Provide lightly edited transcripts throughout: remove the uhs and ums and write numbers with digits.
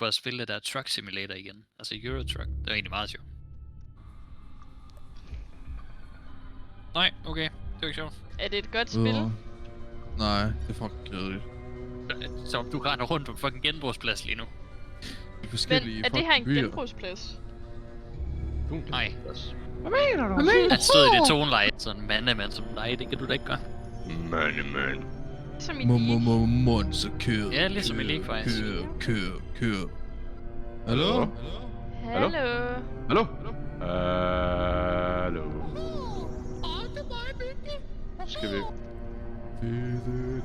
på at spille det der Truck Simulator igen. Altså Euro Truck. Det er egentlig meget sjovt. Nej, okay. Det var ikke sjovt. Er det et godt spil? Nej, det er fucking kedeligt. Så du render rundt på fucking genbrugsplads lige nu. Men er det her en genbrugsplads? Nej. Hvad mener du? Han stod i det toneleje. Sådan mandemand som dig, det kan du da ikke gøre. Mand. Som i League. Monster kør. Ja, ligesom i League faktisk. Kør. Hallo? Hallo? Hallo? Skal vi... Fede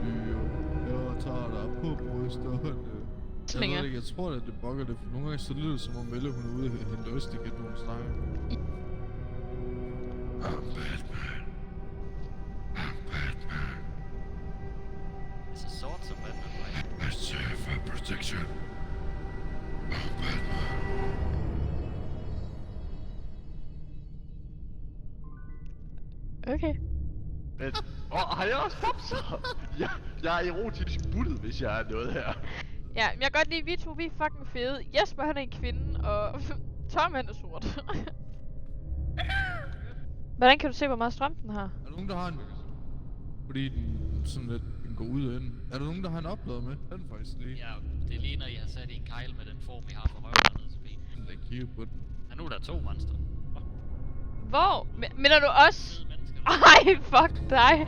dyr. Jeg tager dig på brysterne. Jeg tror at det bugger det, for nogle gange så lyder det som om Melle hun er ude og hente østikat, når hun snakker. I'm Batman. Det er så sort som Batman, right? I serve for protection. I'm Batman. Okay. Men... har jeg også popser? Jeg er erotisk buttet, hvis jeg er noget her. Ja, men jeg kan godt lide, vi to, vi er fucking fede. Jesper han er en kvinde, og Tom han er sort. Hvordan kan du se, hvor meget strøm den har? Er der nogen, der har en... Fordi den sådan lidt, den går ud og ind. Er der nogen, der har en oplader med? Den er faktisk lige. Ja, det ligner, I har sat i en kejl med den form, I har for røven og ned til benet. Den der kigger på den. Ja, nu er der 2 monster. Hvor? Mener du også? Ej, fuck dig.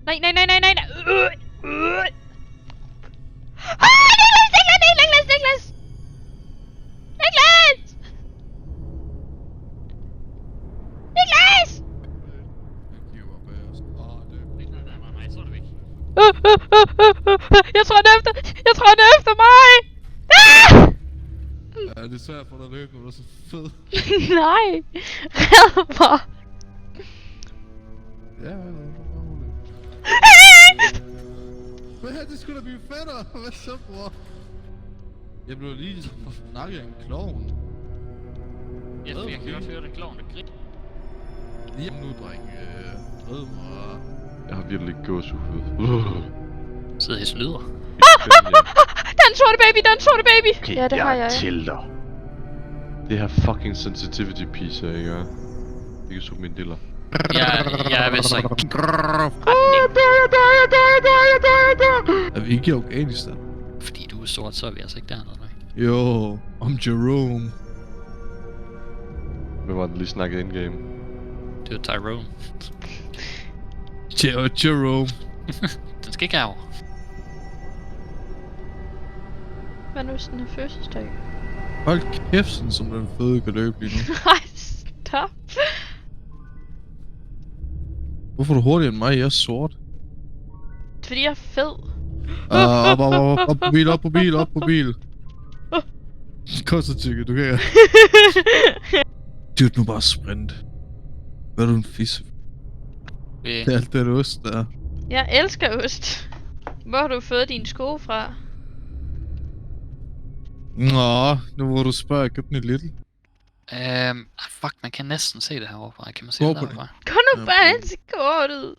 Nej. Niklas! Den kigger bare bag os. Det er... Nej, så er det væk. Jeg tror, den er efter mig! Ah! Ja, det er svært for dig at løbe, når du er så fed. Nej! Red mig! Ja, hvad er det skulle da blive fætter? Hvad så, bror? Jeg blev lige snakket af en klovn. Jeg kan godt høre den klovn, der griner. Lige nu, dreng. Red mig. Jeg har virkelig gåsehud. Sidder i slyder. Der er en sorte baby! Okay, Ja, det har jeg. Jeg tæller. Det her fucking sensitivity piece her, ikke? Det kan suge mine diller. Jeg er vist ikke. Er vi ikke i Afghanistan? Fordi du er sort, så er vi altså ikke dernede, nej. Jo, om Jerome. Hvem var det lige snakket in-game? Det er Tyrone. Jerome. Den skal ikke herover. Hvad nu, hvis den har fødselsdag? Hold kæft, sådan som den fede kan løbe lige nu. Nej, stop. Hvorfor er du hurtigere end mig? Jeg er sort. Fordi jeg er fed. Op på bil. Kom så, Tykke, du kan. Dude, nu bare sprint. Hvad er du en fisse? Det er alt den ost der. Jeg elsker ost. Hvor har du fået dine sko fra? Nå, nu hvor du spørger, jeg købte den i Lidl. Fuck, man kan næsten se det herovre. Kan man se det Hvor på derfra? Gå nu bare ind til kortet.